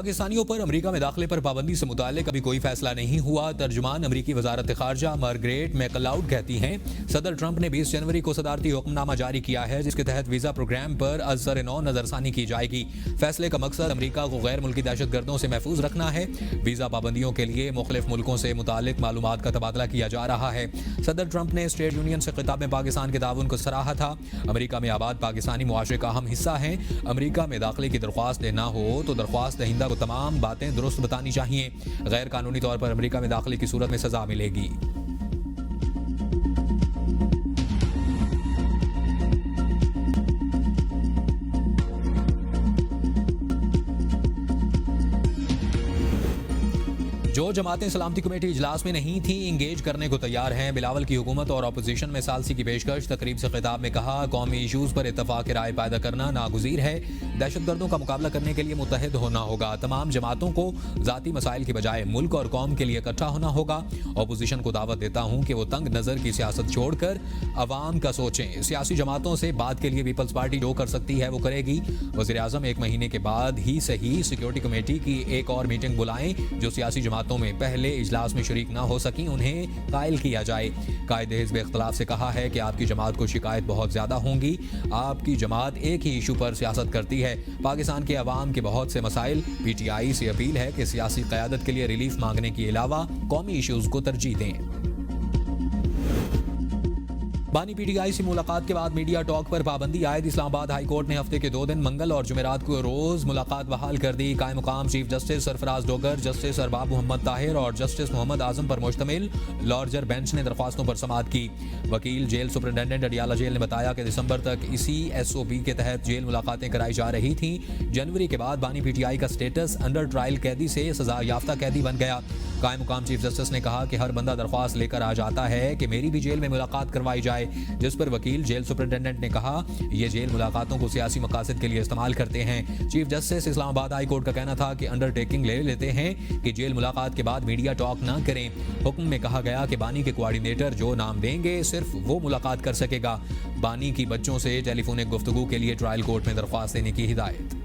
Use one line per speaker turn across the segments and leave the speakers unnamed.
पाकिस्तानियों पर अमेरिका में दाखिले पर पाबंदी से मुताल्लिक अभी कोई फैसला नहीं हुआ। तर्जुमान अमेरिकी वजारत खारजा मार्गरेट मैकलाउड कहती हैं, सदर ट्रंप ने 20 जनवरी को सदारती हुक्मनामा जारी किया है जिसके तहत वीजा प्रोग्राम पर अज़्ज़र नौ नजरसानी की जाएगी। फैसले का मकसद अमेरिका को गैर मुल्की दहशतगर्दों से महफूज रखना है। वीजा पाबंदियों के लिए मुख्तलिफ मुल्कों से मुताल्लिक मालूमात का तबादला किया जा रहा है। सदर ट्रंप ने स्टेट यूनियन से खिताब में पाकिस्तान के ताउन को सराहा था। अमेरिका में आबाद पाकिस्तानी मुआशरे का अहम हिस्सा है। अमेरिका में दाखिले की दरख्वास्त देना हो तो दरख्वास्त दहिंदा को तमाम बातें दुरुस्त बतानी चाहिए। गैर कानूनी तौर पर अमेरिका में दाखिले की सूरत में सजा मिलेगी। जो जमातें सलामती कमेटी इजलास में नहीं थी इंगेज करने को तैयार हैं। बिलावल की हुकूमत और अपोजिशन में सालसी की पेशकश। तकरीब से खिताब में कहा, कौमी इशूज़ पर इत्तफाक राय पैदा करना नागुज़ीर है। दहशतगर्दों का मुकाबला करने के लिए मुत्तहिद होना होगा। तमाम जमातों को ज़ाती मसाइल की बजाय मुल्क और कौम के लिए इकट्ठा होना होगा। अपोजिशन को दावत देता हूँ कि वो तंग नज़र की सियासत छोड़कर अवाम का सोचें। सियासी जमातों से बात के लिए पीपल्स पार्टी जो कर सकती है वो करेगी। वज़ीर आज़म 1 महीने के बाद ही सही सिक्योरिटी कमेटी की एक और मीटिंग बुलाएं। जो सियासी जमातों में पहले इजलास में शरीक ना हो सकी उन्हें कायल किया जाए। कायदे हिज़्ब इख्तिलाफ से कहा है कि आपकी जमात को शिकायत बहुत ज्यादा होंगी। आपकी जमात एक ही इशू पर सियासत करती है। पाकिस्तान के अवाम के बहुत से मसाइल। PTI से अपील है कि सियासी क़यादत के लिए रिलीफ मांगने के अलावा कौमी इशूज़ को तरजीह दें। बानी PTI से मुलाकात के बाद मीडिया टॉक पर पाबंदी आयद। इस्लामाबाद हाई कोर्ट ने हफ्ते के 2 दिन मंगल और जुमेरात को रोज मुलाकात बहाल कर दी। कायम मुकाम chief justice Sarfaraz Dogar, justice Arbab Mohammad Tahir और जस्टिस मोहम्मद आजम पर मुश्तमिल लार्जर बेंच ने दरख्वास्तों पर समाअत की। वकील जेल सुपरिटेंडेंट अडियाला जेल ने बताया कि दिसंबर तक इसी SOP के तहत जेल मुलाकातें कराई जा रही थी। जनवरी के बाद बानी PTI का स्टेटस अंडर ट्रायल कैदी से सजा याफ्ता कैदी बन गया। कायम मुकाम चीफ जस्टिस ने कहा कि हर बंदा दरख्वास्त लेकर आ जाता है कि मेरी भी जेल में मुलाकात करवाई जाए, जिस पर वकील जेल सुपरिटेंडेंट ने कहा ये जेल मुलाकातों को सियासी मकासद के लिए इस्तेमाल करते हैं। Chief justice Islamabad high court का कहना था कि अंडरटेकिंग ले लेते हैं कि जेल मुलाकात के बाद मीडिया टॉक ना करें। हुक्म में कहा गया कि बानी के कोऑर्डिनेटर जो नाम देंगे सिर्फ वो मुलाकात कर सकेगा। बानी की बच्चों से टेलीफोनिक गुफ्तगू के लिए ट्रायल कोर्ट में दरख्वास्त देने की हिदायत।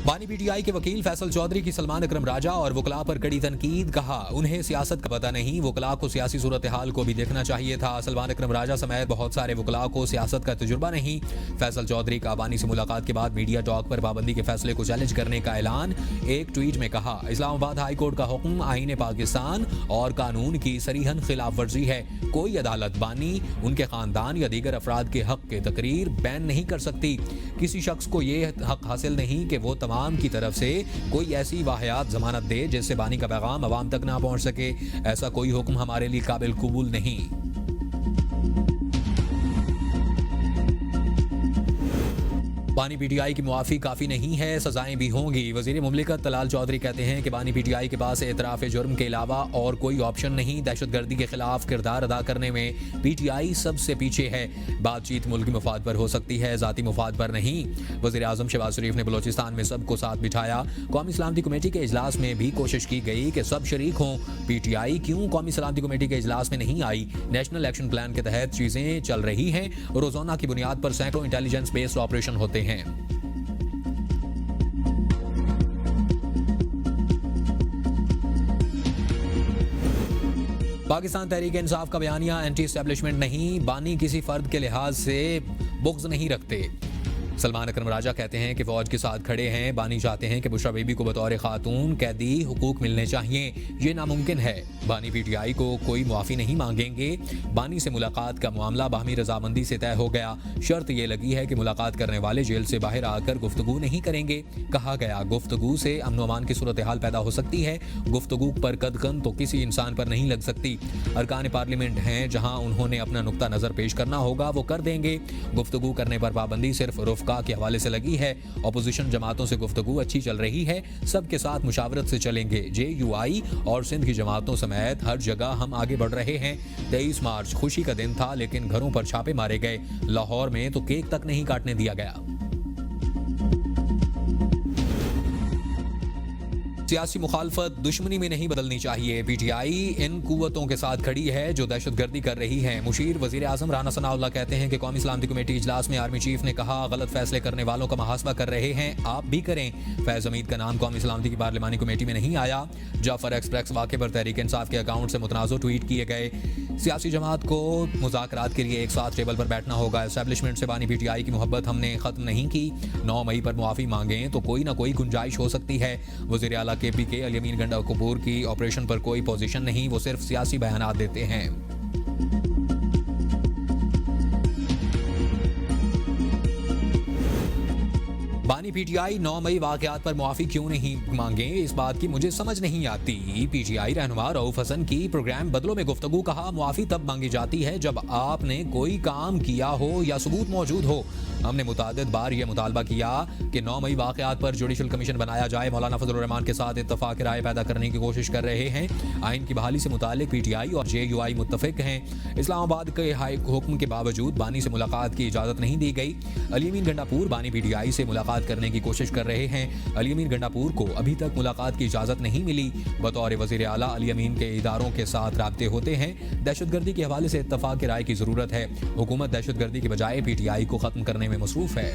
बानी PTI के वकील फैसल चौधरी की सलमान अकरम राजा और वकला पर कड़ी तनकीद। कहा उन्हें सियासत का पता नहीं, वकला को सियासी सूरत हाल को भी देखना चाहिए था। सलमान अकरम राजा समेत बहुत सारे वकला को सियासत का तजुर्बा नहीं। फैसल चौधरी का बानी से मुलाकात के बाद मीडिया टॉक पर पाबंदी के फैसले को चैलेंज करने का ऐलान। एक ट्वीट में कहा, इस्लामाबाद हाई कोर्ट का हुक्म आईन पाकिस्तान और कानून की सरीहन खिलाफ वर्जी है। कोई अदालत बानी, उनके खानदान या दीगर अफराद के हक के तकरीर बैन नहीं कर सकती। किसी शख्स को ये हक हासिल नहीं कि वो तमाम की तरफ से कोई ऐसी वाहियात जमानत दे जिससे बानी का पैगाम अवाम तक ना पहुंच सके। ऐसा कोई हुक्म हमारे लिए काबिल कबूल नहीं। बानी PTI की मुआफ़ी काफ़ी नहीं है, सजाएं भी होंगी। वज़ीर मुमलिकत तलाल चौधरी कहते हैं कि बानी PTI के पास एतराफ़ जुर्म के अलावा और कोई ऑप्शन नहीं। दहशतगर्दी के खिलाफ किरदार अदा करने में PTI सबसे पीछे है। बातचीत मुल्की मफाद पर हो सकती है, ज़ाती मफाद पर नहीं। वज़ीर आज़म शहबाज शरीफ ने बलोचिस्तान में सबको साथ बिठाया। कौमी सलामती कमेटी के इजलास में भी कोशिश की गई कि सब शरीक हों। PTI क्यों कौमी सलामती कमेटी के इजलास में नहीं आई? नेशनल एक्शन प्लान के तहत चीज़ें चल रही हैं। रोज़ाना की बुनियाद पर सैकड़ों इंटेलिजेंस बेस्ड ऑपरेशन होते हैं। पाकिस्तान तहरीक इंसाफ का बयानिया एंटी एस्टेब्लिशमेंट नहीं, बानी किसी फर्द के लिहाज से बुग़्ज़ नहीं रखते। सलमान अकरम राजा कहते हैं कि फौज के साथ खड़े हैं। बानी चाहते हैं कि बुशरा बीबी को बतौर खातून कैदी हुकूक मिलने चाहिए। ये नामुमकिन है। बानी PTI को कोई मुआफ़ी नहीं मांगेंगे। बानी से मुलाकात का मामला बाहमी रजामंदी से तय हो गया। शर्त यह लगी है कि मुलाकात करने वाले जेल से बाहर आकर गुफ्तगू नहीं करेंगे। कहा गया गुफ्तगू से अमन अमान की सूरत हाल पैदा हो सकती है। गुफ्तगू पर कदकन तो किसी इंसान पर नहीं लग सकती। अरकान पार्लियामेंट हैं, जहाँ उन्होंने अपना नुक्ता नज़र पेश करना होगा वो कर देंगे। गुफ्तगू करने पर पाबंदी सिर्फ रुफ़का के हवाले से लगी है। अपोजिशन जमातों से गुफ्तगू अच्छी चल रही है। सबके साथ मुशावरत से चलेंगे। JUI और सिंध की जमातों समेत हर जगह हम आगे बढ़ रहे हैं। 23 मार्च खुशी का दिन था, लेकिन घरों पर छापे मारे गए। लाहौर में तो केक तक नहीं काटने दिया गया। सियासी मुखालफत दुश्मनी में नहीं बदलनी चाहिए। पीटीआई इन कुव्वतों के साथ खड़ी है जो दहशतगर्दी कर रही हैं। मुशीर वजीर आजम राना सनाउल्लाह कहते हैं कि कौमी सलामती कमेटी इजलास में आर्मी चीफ ने कहा गलत फैसले करने वालों का मुहासबा कर रहे हैं, आप भी करें। फैज हमीद का नाम कौमी सलामती की पार्लिमानी कमेटी में नहीं आया। जाफर एक्सप्रेस वाक़े पर तहरीक इंसाफ के अकाउंट से मुतनाज़ ट्वीट किए गए। सियासी जमात को मुज़ाकरात के लिए एक साथ टेबल पर बैठना होगा। एस्टैब्लिशमेंट से बानी पीटीआई की मोहब्बत हमने ख़त्म नहीं की। 9 मई पर मुआफ़ी मांगें तो कोई ना कोई गुंजाइश हो सकती है। वज़ीर आला KPK अली अमीन गंडा कपूर की ऑपरेशन पर कोई पोजीशन नहीं, वो सिर्फ सियासी बयानात देते हैं। बानी पीटीआई 9 मई वाकयात पर मुआफी क्यों नहीं मांगे, इस बात की मुझे समझ नहीं आती। पीटीआई रहनुमा रऊफ हसन की प्रोग्राम बदलों में गुफ्तगू कहा मुआफी तब मांगी जाती है जब आपने कोई काम किया हो या सबूत मौजूद हो। हमने मुतादिद बार यह मुतालबा किया कि 9 मई वाकयात पर जुडिशल कमीशन बनाया जाए। मौलाना फजल रहमान के साथ इत्तफाक राय पैदा करने की कोशिश कर रहे हैं। आइन की बहाली से मुतालिक पीटीआई और JUI मुत्तफिक हैं। इस्लामाबाद के हाई हुक्म के बावजूद बानी से मुलाकात की इजाज़त नहीं दी गई। अली अमीन गंडापुर बानी पीटीआई से मुलाकात करने की कोशिश कर रहे हैं। अली अमीन गंडापुर को अभी तक मुलाकात की इजाज़त नहीं मिली। बतौर वज़ीर आला अली अमीन के इदारों के साथ राब्ते होते हैं। दहशतगर्दी के हवाले से इत्तफाक राय की ज़रूरत है। हुकूमत दहशतगर्दी के बजाय पीटीआई को ख़त्म करने में मसरूफ़ है।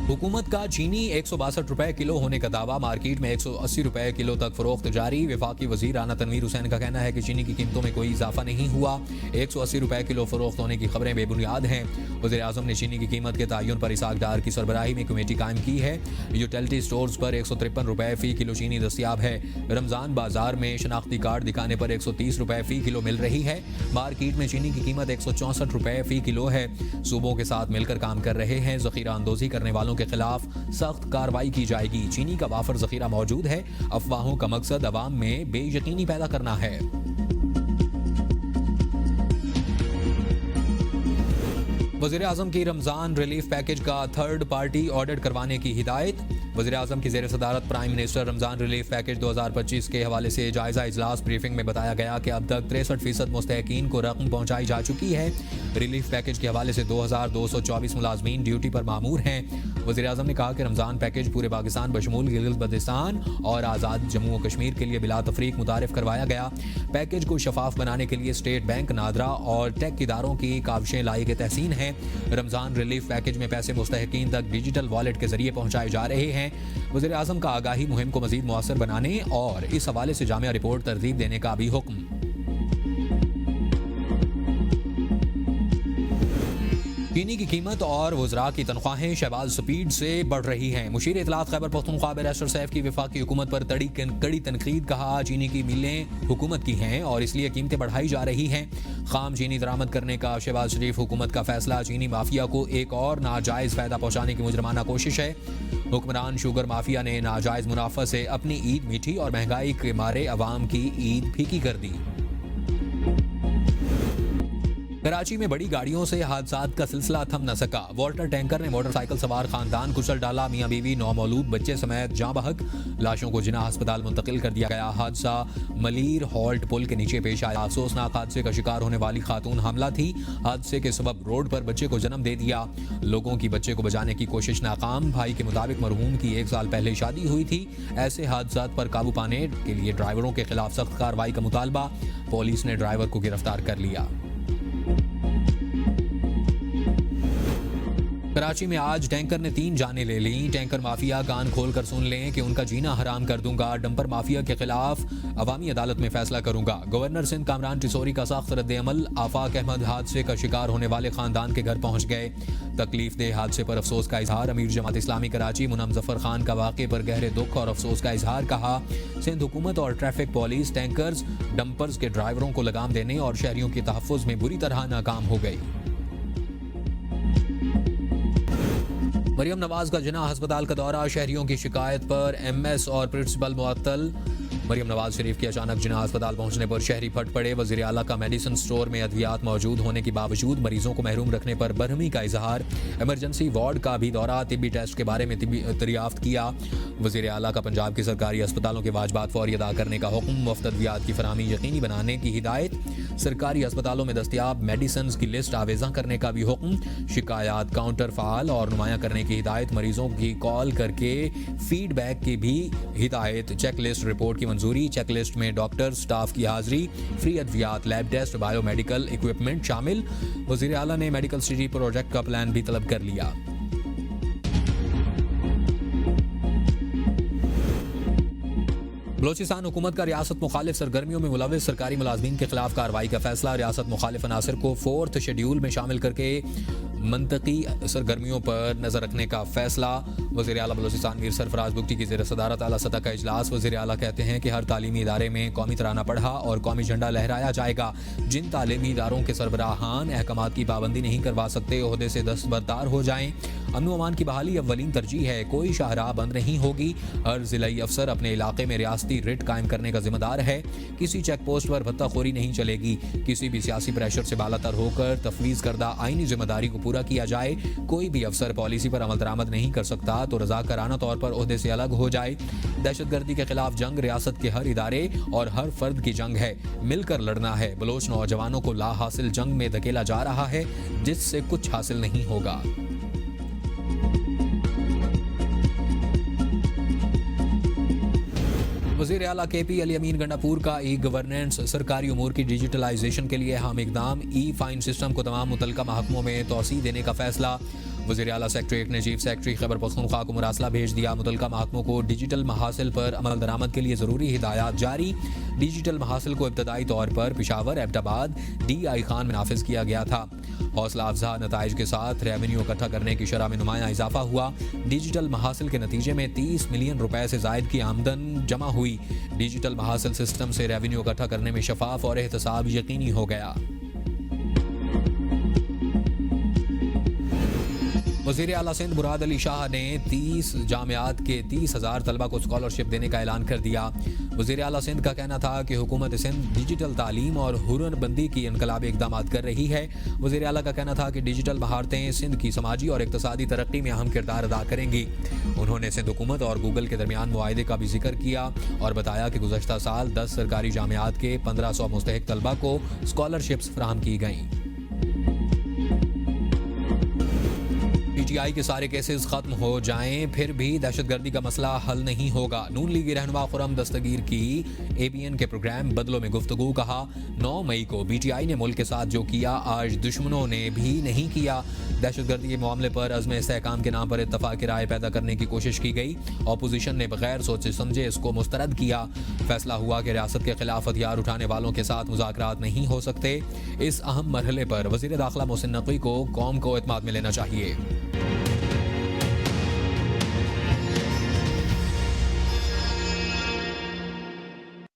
हुकूमत का चीनी 162 रुपए किलो होने का दावा, मार्केट में 180 रुपए किलो तक फरोख्त जारी। वफाकी वजीर राना तनवीर हुसैन का कहना है कि चीनी की कीमतों में कोई इजाफा नहीं हुआ। 180 रुपए किलो फरोख्त होने की खबरें बेबुनियाद हैं। वज़ीर आज़म ने चीनी की कीमत के तयन पर इसाक डार की सरबराही में कमेटी कायम की है। यूटिलिटी स्टोर्स पर 153 रुपए फी किलो चीनी दस्तियाब है। रमजान बाजार में शनाख्ती कार्ड दिखाने पर 130 रुपए फी किलो मिल रही है। मार्केट में चीनी की कीमत 164 रुपए फी किलो है। सूबों के साथ मिलकर काम कर रहे हैं। जखीरा अंदोजी करने वालों के खिलाफ सख्त कार्रवाई की जाएगी। चीनी का वाफर जखीरा मौजूद है। अफवाहों का मकसद अवाम में बेयकीनी पैदा करना है। वज़ीर आज़म की रमजान रिलीफ पैकेज का थर्ड पार्टी ऑडिट करवाने की हिदायत। वज़ीर आज़म की ज़ेर सदारत prime minister Ramzan relief package 2025 के हवाले से जायजा इजलास ब्रीफिंग में बताया गया कि अब तक 63% मुस्तहकीन को रकम पहुँचाई जा चुकी है। रिलीफ पैकेज के हवाले से 2224 मुलाजमीन ड्यूटी पर मामूर हैं। वज़ीर आज़म ने कहा कि रमजान पैकेज पूरे पाकिस्तान बशमूल गिलगित बल्तिस्तान और आज़ाद जम्मू व कश्मीर के लिए बिला तफरीक मुतारिफ करवाया गया। पैकेज को शफाफ बनाने के लिए स्टेट बैंक, नादरा और टेक इदारों की काविशें लायक तहसीन हैं। रमजान रिलीफ पैकेज में पैसे मुस्तहकीन तक डिजिटल वॉलेट के जरिए पहुंचाए जा रहे हैं। वज़ीर आज़म का आगाही मुहिम को मजीद मुअस्सर बनाने और इस हवाले से जामिया रिपोर्ट तरतीब देने का भी हुक्म। चीनी की कीमत और वज़रा की तनख्वाहें शहबाज स्पीड से बढ़ रही हैं। मुशीर इतलात खैबर पख्तूनख्वा बैरिस्टर सैफ की वफाकी हुकूमत पर कड़ी तनकीद। कहा चीनी की मिलें हुकूमत की हैं और इसलिए कीमतें बढ़ाई जा रही हैं। खाम चीनी दरामद करने का शहबाज शरीफ हुकूमत का फैसला चीनी माफिया को एक और नाजायज़ फ़ायदा पहुँचाने की मुजरमाना कोशिश है। हुक्मरान शुगर माफिया ने नाजायज़ मुनाफा से अपनी ईद मीठी और महंगाई के मारे अवाम की ईद फीकी कर दी। कराची में बड़ी गाड़ियों से हादसात का सिलसिला थम न सका। वाटर टैंकर ने मोटरसाइकिल सवार खानदान कुचल डाला। मियां बीवी, 9 मौलूद बच्चे समेत जाँ बहक। लाशों को जिना अस्पताल मुंतकिल कर दिया गया। हादसा मलीर हॉल्ट पुल के नीचे पेश आया। अफसोसनाक हादसे का शिकार होने वाली खातून हामला थी। हादसे के सबब रोड पर बच्चे को जन्म दे दिया। लोगों की बच्चे को बचाने की कोशिश नाकाम। भाई के मुताबिक मरहूम की 1 साल पहले शादी हुई थी। ऐसे हादसात पर काबू पाने के लिए ड्राइवरों के खिलाफ सख्त कार्रवाई का मुतालबा। पुलिस ने ड्राइवर को गिरफ्तार कर लिया। कराची में आज टैंकर ने 3 जानें ले लीं। टैंकर माफिया कान खोल कर सुन लें कि उनका जीना हराम कर दूंगा। डंपर माफिया के खिलाफ अवामी अदालत में फैसला करूंगा। गवर्नर सिंध कामरान टिसोरी का सख्त रद्द-ए-अमल। आफाक अहमद हादसे का शिकार होने वाले खानदान के घर पहुंच गए। तकलीफ दे हादसे पर अफसोस का इजहार। अमीर जमात इस्लामी कराची मुनम जफर खान का वाक़े पर गहरे दुख और अफसोस का इजहार। कहा सिंध हुकूमत और ट्रैफिक पुलिस टैंकर्स डंपर्स के ड्राइवरों को लगाम देने और शहरियों की तहफ़्फ़ुज़ में बुरी तरह नाकाम हो गई। मरियम नवाज का जिना अस्पताल का दौरा। शहरियों की शिकायत पर MS और प्रिंसिपल मुअत्तल। मरियम नवाज शरीफ के अचानक जिना अस्पताल पहुंचने पर शहरी फट पड़े। वज़ीर आला का मेडिसिन स्टोर में अद्वियात मौजूद होने के बावजूद मरीजों को महरूम रखने पर बरहमी का इजहार। इमरजेंसी वार्ड का भी दौरा। तिब्बी टेस्ट के बारे में दरियाफ्त किया। वज़ीर आला का पंजाब के सरकारी अस्पतालों के वाजबात फौरी अदा करने का हुक्म। मुफ्त अद्वियात की फराहमी यकीनी बनाने की हिदायत। सरकारी अस्पतालों में दस्तयाब मेडिसिन की लिस्ट आवेजा करने का भी हुक्म, शिकायत काउंटर फाल और नुमाया करने की हिदायत, मरीजों की कॉल करके फीडबैक की भी हिदायत, चेकलिस्ट रिपोर्ट की मंजूरी, चेकलिस्ट में डॉक्टर स्टाफ की हाजिरी, फ्री अद्वियात, लैब टेस्ट, बायोमेडिकल इक्विपमेंट शामिल। वजीर आला ने मेडिकल सिटी प्रोजेक्ट का प्लान भी तलब कर लिया। बलोचिस्तान हुकूमत का रियासत मुखालिफ सरगर्मियों में मुलविस सरकारी मुलाजमीन के खिलाफ कार्रवाई का फैसला, रियासत मुखालिफ अनासर को 4th शेड्यूल में शामिल करके मनतकी सरगर्मियों पर नजर रखने का फैसला। वज़ीर आला बलोचिस्तान मीर सरफराज बुगटी की ज़ेर सदारत आला सतह का इजलास। वज़ीर आला कहते हैं कि हर तालीमी इदारे में कौमी तराना पढ़ा और कौमी झंडा लहराया जाएगा। जिन तालीमी इदारों के सरबराहान अहकामात की पाबंदी नहीं करवा सकते ओहदे से दस्तबरदार हो जाएं। अमन अमान की बहाली अव्वलीन तरजीह है, कोई शाहराह बंद नहीं होगी। हर जिलाई अफसर अपने इलाके में रियासती रिट कायम करने का जिम्मेदार है। किसी चेक पोस्ट पर भत्ताखोरी नहीं चलेगी। किसी भी सियासी प्रेशर से बालातर होकर तफवीज़ करदा आईनी जिम्मेदारी को पूरा किया जाए। कोई भी अफसर पॉलिसी पर अमल दरामद नहीं कर सकता तो रज़ाकाराना तौर पर ओहदे से अलग हो जाए। दहशतगर्दी के खिलाफ जंग रियासत के हर इदारे और हर फर्द की जंग है, मिलकर लड़ना है। बलोच नौजवानों को ला हासिल जंग में धकेला जा रहा है जिससे कुछ हासिल नहीं होगा। वज़ीर आला KP अली अमीन गंडापुर का ई गवर्नेंस सरकारी उमूर की डिजिटलाइजेशन के लिए अहम इकदाम, ई फाइन सिस्टम को तमाम मुतल्लिका महकमों में तोसी देने का फैसला। वज़ीर आला सेक्रेटरीट ने चीफ सेक्रेटरी खैबर पख्तूनख्वा को मुरासला भेज दिया। मुतल्लिका महकमों को डिजिटल महासिल पर अमल दरामद के लिए ज़रूरी हिदायत जारी। डिजिटल महासिल को इब्तदाई तौर पर पेशावर, एबटाबाद, DI खान में नाफिज किया गया था। हौसला अफजा नताइज के साथ रेवेन्यू इकट्ठा करने की शरह में नुमाया इजाफा हुआ। डिजिटल महासिल के नतीजे में 30 मिलियन रुपए से जायद की आमदन जमा हुई। डिजिटल महासिल सिस्टम से रेवेन्यू इकट्ठा करने में शफाफ और एहतसाब यकीनी हो गया। वज़ीर आला सिंध मुराद अली शाह ने 30 जामियात के 30,000 तलबा को स्कॉलरशिप देने का ऐलान कर दिया। वज़ीर आला सिंध का कहना था कि हुकूमत सिंध डिजिटल तालीम और हुनरबंदी की इनकलाबी इक़दाम कर रही है। वज़ीर आला का कहना था कि डिजिटल महारतें सिंध की समाजी और इक़्तिसादी तरक्की में अहम किरदार अदा करेंगी। उन्होंने सिंध हुकूमत और गूगल के दरमियान मुआहदे का भी जिक्र किया और बताया कि गुज़श्ता साल 10 सरकारी जामियात के 1500 मुस्तहिक तलबा को स्कॉलरशिप्स फराहम की गईं। PTI के सारे केसेस खत्म हो जाएं फिर भी दहशतगर्दी का मसला हल नहीं होगा। नून लीगी रहनुमा खुरम दस्तगीर की ABN के प्रोग्राम बदलों में गुफ्तगू। कहा 9 मई को BTI ने मुल्क के साथ जो किया आज दुश्मनों ने भी नहीं किया। दहशतगर्दी के मामले पर अज़्म इस्तेहकाम के नाम पर इत्तफाक राय पैदा करने की कोशिश की गई। अपोजिशन ने बगैर सोचे समझे इसको मुस्तरद किया। फैसला हुआ कि रियासत के खिलाफ हथियार उठाने वालों के साथ मुज़ाकरात नहीं हो सकते। इस अहम मरहले पर वज़ीर दाखिला मोहसिन नकवी को कौम को एतमाद में लेना चाहिए।